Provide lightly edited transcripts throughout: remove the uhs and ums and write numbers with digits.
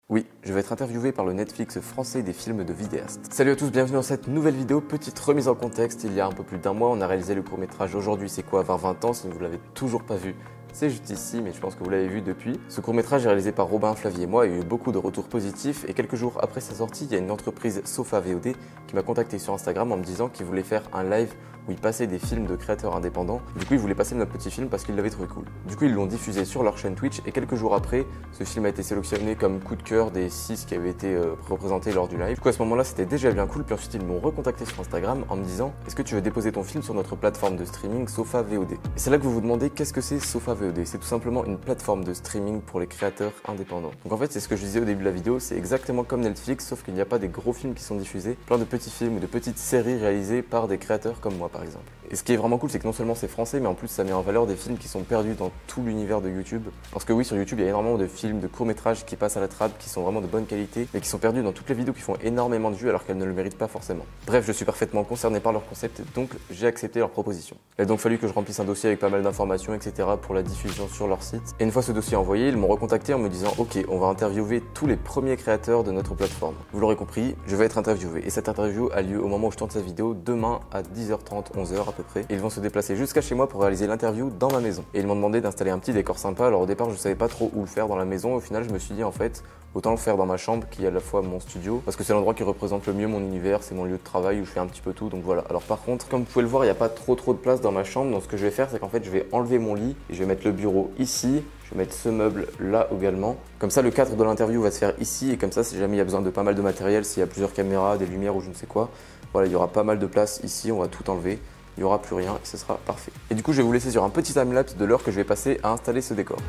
Oui, je vais être interviewé par le Netflix français des films de vidéastes. Salut à tous, bienvenue dans cette nouvelle vidéo. Petite remise en contexte, il y a un peu plus d'un mois, on a réalisé le court-métrage Aujourd'hui c'est quoi avoir 20 ans. Si vous ne l'avez toujours pas vu, c'est juste ici, mais je pense que vous l'avez vu depuis. Ce court-métrage est réalisé par Robin, Flavie et moi, il y a eu beaucoup de retours positifs. Et quelques jours après sa sortie, il y a une entreprise Sofa VOD qui m'a contacté sur Instagram en me disant qu'il voulait faire un live où ils passaient des films de créateurs indépendants. Du coup, ils voulaient passer notre petit film parce qu'ils l'avaient trouvé cool. Du coup, ils l'ont diffusé sur leur chaîne Twitch et quelques jours après, ce film a été sélectionné comme coup de cœur des 6 qui avaient été représentés lors du live. Du coup, à ce moment-là, c'était déjà bien cool. Puis ensuite, ils m'ont recontacté sur Instagram en me disant « Est-ce que tu veux déposer ton film sur notre plateforme de streaming Sofa VOD ?» Et c'est là que vous vous demandez qu'est-ce que c'est Sofa VOD. C'est tout simplement une plateforme de streaming pour les créateurs indépendants. Donc en fait, c'est ce que je disais au début de la vidéo, c'est exactement comme Netflix, sauf qu'il n'y a pas des gros films qui sont diffusés, plein de petits films ou de petites séries réalisées par des créateurs comme moi par exemple. Et ce qui est vraiment cool, c'est que non seulement c'est français, mais en plus ça met en valeur des films qui sont perdus dans tout l'univers de YouTube. Parce que oui, sur YouTube, il y a énormément de films, de courts-métrages qui passent à la trappe, qui sont vraiment de bonne qualité, mais qui sont perdus dans toutes les vidéos qui font énormément de vues alors qu'elles ne le méritent pas forcément. Bref, je suis parfaitement concerné par leur concept, donc j'ai accepté leur proposition. Il a donc fallu que je remplisse un dossier avec pas mal d'informations, etc. pour la diffusion sur leur site. Et une fois ce dossier envoyé, ils m'ont recontacté en me disant « Ok, on va interviewer tous les premiers créateurs de notre plateforme. » Vous l'aurez compris, je vais être interviewé. Et cette interview a lieu au moment où je tourne cette vidéo, demain à 10h30, 11h à peu près. Et ils vont se déplacer jusqu'à chez moi pour réaliser l'interview dans ma maison. Et ils m'ont demandé d'installer un petit décor sympa. Alors au départ, je savais pas trop où le faire dans la maison. Au final, je me suis dit en fait, autant le faire dans ma chambre qui est à la fois mon studio, parce que c'est l'endroit qui représente le mieux mon univers, c'est mon lieu de travail où je fais un petit peu tout, donc voilà. Alors par contre, comme vous pouvez le voir, il n'y a pas trop de place dans ma chambre, donc ce que je vais faire, c'est qu'en fait, je vais enlever mon lit et je vais mettre le bureau ici. Je vais mettre ce meuble là également. Comme ça, le cadre de l'interview va se faire ici et comme ça, si jamais il y a besoin de pas mal de matériel, s'il y a plusieurs caméras, des lumières ou je ne sais quoi, voilà, il y aura pas mal de place ici, on va tout enlever. Il n'y aura plus rien et ce sera parfait. Et du coup, je vais vous laisser sur un petit timelapse de l'heure que je vais passer à installer ce décor.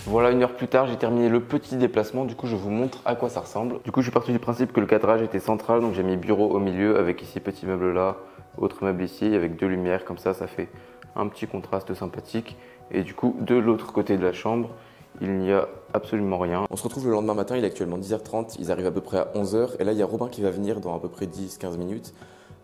Voilà, une heure plus tard, j'ai terminé le petit déplacement. Du coup, je vous montre à quoi ça ressemble. Du coup, je suis parti du principe que le cadrage était central. Donc, j'ai mis bureau au milieu avec ici petit meuble là, autre meuble ici avec deux lumières. Comme ça fait un petit contraste sympathique. Et du coup, de l'autre côté de la chambre, il n'y a absolument rien. On se retrouve le lendemain matin, il est actuellement 10h30. Ils arrivent à peu près à 11h. Et là, il y a Robin qui va venir dans à peu près 10-15 minutes.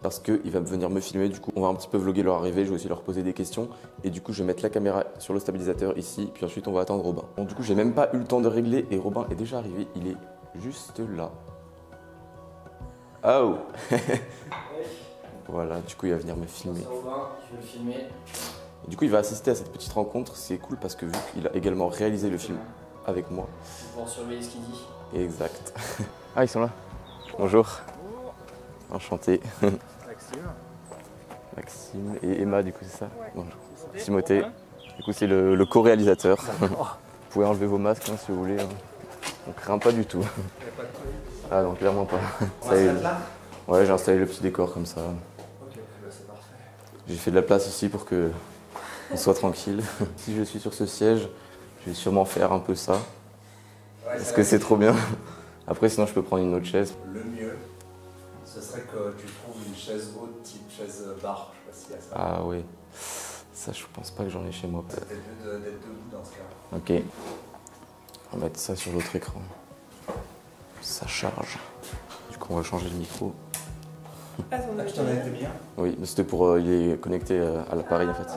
Parce qu'il va venir me filmer, du coup on va un petit peu vlogger leur arrivée, je vais aussi leur poser des questions et du coup je vais mettre la caméra sur le stabilisateur ici, puis ensuite on va attendre Robin. Bon, du coup j'ai même pas eu le temps de régler et Robin est déjà arrivé, il est juste là. Oh. Voilà, du coup il va venir me filmer. Robin, je vais le filmer. Et du coup il va assister à cette petite rencontre, c'est cool parce que vu qu'il a également réalisé le film avec moi. Pour surveiller ce qu'il dit. Exact. Ah ils sont là. Bonjour. Enchanté. Maxime et Emma, du coup, c'est ça? Ouais. Bonjour. Timothée, du coup, c'est le co-réalisateur. Vous pouvez enlever vos masques hein, si vous voulez. Hein. On craint pas du tout. Ah non, clairement pas. Ouais, j'ai installé le petit décor comme ça. Ok, c'est parfait. J'ai fait de la place ici pour que on soit tranquille. Si je suis sur ce siège, je vais sûrement faire un peu ça. Ouais, est-ce que c'est trop bien? Après, sinon, je peux prendre une autre chaise. Le mieux, ce serait que tu trouves une chaise haute, type chaise bar, je sais pas s'il y a ça. Ah oui, ça je pense pas que j'en ai chez moi. Peut-être d'être debout dans ce cas. Ok, on va mettre ça sur l'autre écran. Ça charge. Du coup on va changer le micro. Ah, je t'en ai été bien. Oui, c'était pour il est connecté à l'appareil en fait.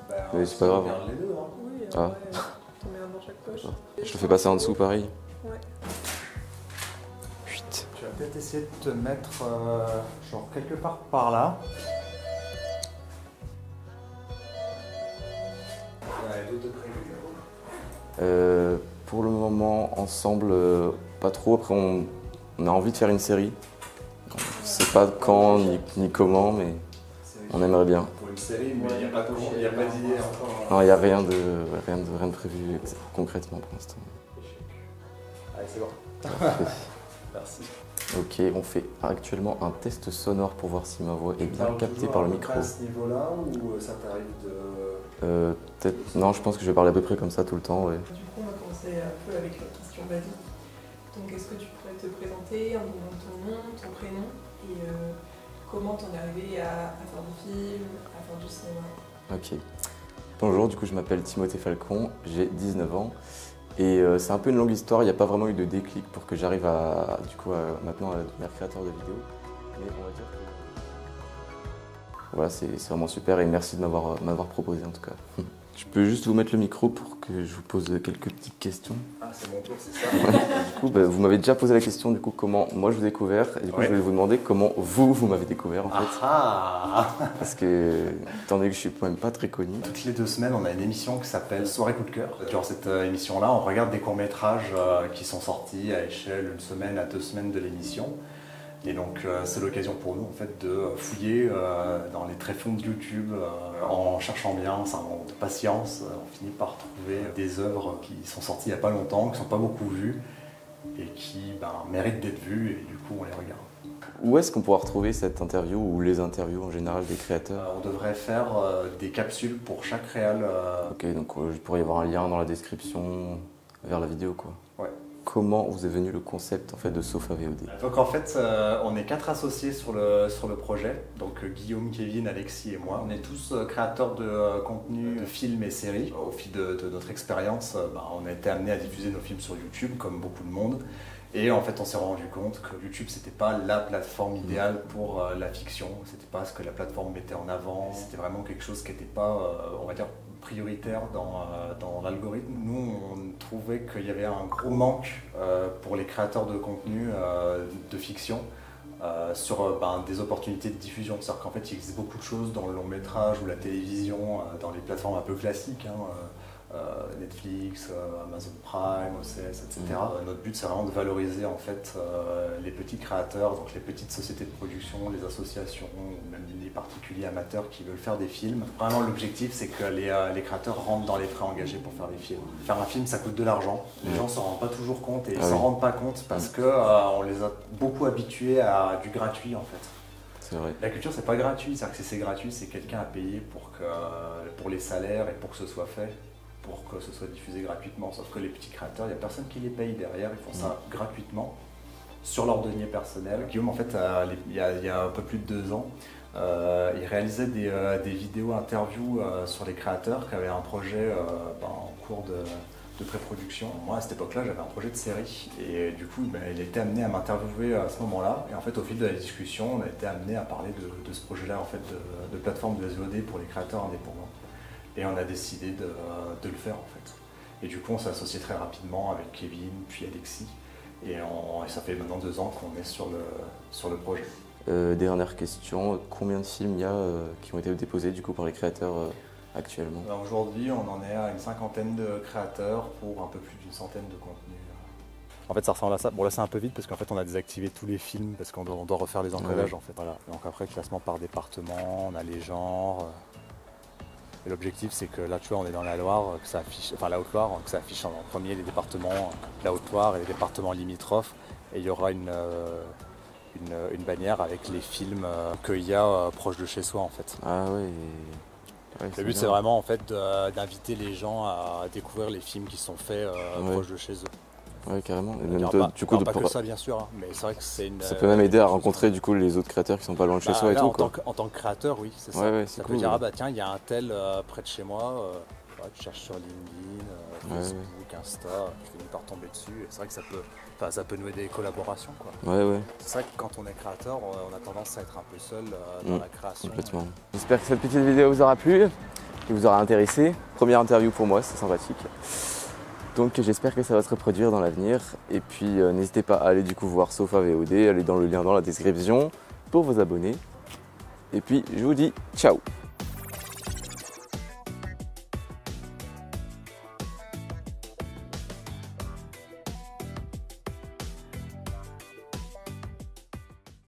Bah, mais c'est pas grave. On regarde les deux, hein. Oui, Ah. ouais, t'en mets un dans chaque poche. Je le fais passer en dessous pareil. Ouais. Tu vas peut-être essayer de te mettre genre quelque part par là. Ouais, d'autres prévus. Pour le moment, ensemble, pas trop. Après, on a envie de faire une série. On sait pas quand ni comment, mais on aimerait bien. Pour une série, mais il n'y a pas d'idée encore. Non, il n'y a rien de prévu concrètement pour l'instant. Allez, c'est bon. Merci. Ok, on fait actuellement un test sonore pour voir si ma voix est bien captée par le micro. À ce niveau-là ou ça t'arrive de... Peut-être. Non, je pense que je vais parler à peu près comme ça tout le temps. Ouais. Du coup, on va commencer un peu avec la question basique. Donc, est-ce que tu pourrais te présenter en donnant ton nom, ton prénom et comment t'en es arrivé à faire du film, à faire du cinéma? Ok. Bonjour, du coup je m'appelle Timothée Falcon, j'ai 19 ans. Et c'est un peu une longue histoire, il n'y a pas vraiment eu de déclic pour que j'arrive maintenant à devenir créateur de vidéos. Mais on va dire Voilà, c'est vraiment super et merci de m'avoir proposé en tout cas. Je peux juste vous mettre le micro pour que je vous pose quelques petites questions. Ah, c'est mon tour, c'est ça. Du coup, vous m'avez déjà posé la question du coup comment moi je vous ai découvert et du coup je vais vous demander comment vous m'avez découvert en fait. Parce que étant donné que je suis même pas très connu. Toutes les 2 semaines, on a une émission qui s'appelle Soirée coup de cœur. Durant cette émission-là, on regarde des courts-métrages qui sont sortis à échelle 1 semaine à 2 semaines de l'émission. Et donc c'est l'occasion pour nous en fait de fouiller dans les tréfonds de YouTube en cherchant bien, c'est un moment de patience, on finit par trouver des œuvres qui sont sorties il n'y a pas longtemps, qui ne sont pas beaucoup vues et qui méritent d'être vues et du coup on les regarde. Où est-ce qu'on pourra retrouver cette interview ou les interviews en général des créateurs? On devrait faire des capsules pour chaque réal. Ok, donc il pourrait y avoir un lien dans la description vers la vidéo quoi. Ouais. Comment vous est venu le concept en fait de Sofa VOD? Donc en fait, on est 4 associés sur le projet, donc Guillaume, Kevin, Alexis et moi. On est tous créateurs de contenu, de films et séries. Au fil de notre expérience, on a été amenés à diffuser nos films sur YouTube, comme beaucoup de monde. Et en fait, on s'est rendu compte que YouTube, c'était pas la plateforme idéale pour la fiction. C'était pas ce que la plateforme mettait en avant. C'était vraiment quelque chose qui n'était pas, on va dire, prioritaire dans l'algorithme. Nous, on trouvait qu'il y avait un gros manque pour les créateurs de contenu de fiction sur des opportunités de diffusion. C'est-à-dire qu'en fait, il existe beaucoup de choses dans le long métrage ou la télévision, dans les plateformes un peu classiques, Netflix, Amazon Prime, OCS, etc. Notre but, c'est vraiment de valoriser en fait les petits créateurs, donc les petites sociétés de production, les associations, ou même les particuliers amateurs qui veulent faire des films. Vraiment, l'objectif, c'est que les créateurs rentrent dans les frais engagés pour faire des films. Faire un film, ça coûte de l'argent. Les gens s'en rendent pas toujours compte et ils s'en rendent pas compte parce que on les a beaucoup habitués à du gratuit en fait. C'est vrai. La culture, c'est pas gratuit. C'est-à-dire que si c'est gratuit, c'est quelqu'un à payer pour les salaires et pour que ce soit fait, pour que ce soit diffusé gratuitement. Sauf que les petits créateurs, il n'y a personne qui les paye derrière, ils font ça gratuitement sur leur denier personnel. Guillaume, en fait, il y a un peu plus de 2 ans, il réalisait des vidéos interviews sur les créateurs qui avaient un projet en cours de pré-production. Moi, à cette époque-là, j'avais un projet de série et du coup, il a été amené à m'interviewer à ce moment-là. Et en fait, au fil de la discussion, on a été amené à parler de ce projet-là, en fait, de plateforme de SVOD pour les créateurs indépendants. Et on a décidé de le faire en fait. Et du coup on s'est associé très rapidement avec Kevin, puis Alexis. Et ça fait maintenant 2 ans qu'on est sur le projet. Dernière question, combien de films il y a qui ont été déposés du coup par les créateurs actuellement? Aujourd'hui on en est à une 50aine de créateurs pour un peu plus d'100aine de contenus. En fait ça ressemble à ça. Bon là c'est un peu vite parce qu'en fait on a désactivé tous les films parce qu'on doit refaire les encodages en fait. Voilà. Donc après classement par département, on a les genres. Et l'objectif c'est que là tu vois on est dans la Loire, que ça affiche, enfin la Haute-Loire, que ça affiche en premier les départements, la Haute-Loire et les départements limitrophes. Et il y aura une bannière avec les films qu'il y a proche de chez soi en fait. Ah ouais. Le but c'est vraiment en fait d'inviter les gens à découvrir les films qui sont faits proche de chez eux. Ouais, carrément. Et même du coup, pas que ça bien sûr, hein, mais c'est vrai que c'est une... Ça peut même aider à rencontrer du coup les autres créateurs qui sont pas loin de chez soi et tout. En tant que créateur, oui, c'est ça. Ouais, ça cool, peut dire, ah bah tiens, il y a un tel près de chez moi, tu cherches sur LinkedIn, Facebook, Insta, tu finis par tomber dessus. C'est vrai que ça peut nouer des collaborations, quoi. Ouais. C'est vrai que quand on est créateur, on a tendance à être un peu seul dans la création. Complètement. J'espère que cette petite vidéo vous aura plu, et vous aura intéressé. Première interview pour moi, c'est sympathique. Donc j'espère que ça va se reproduire dans l'avenir. Et puis n'hésitez pas à aller du coup voir Sofa VOD, allez dans le lien dans la description pour vous abonner. Et puis je vous dis ciao.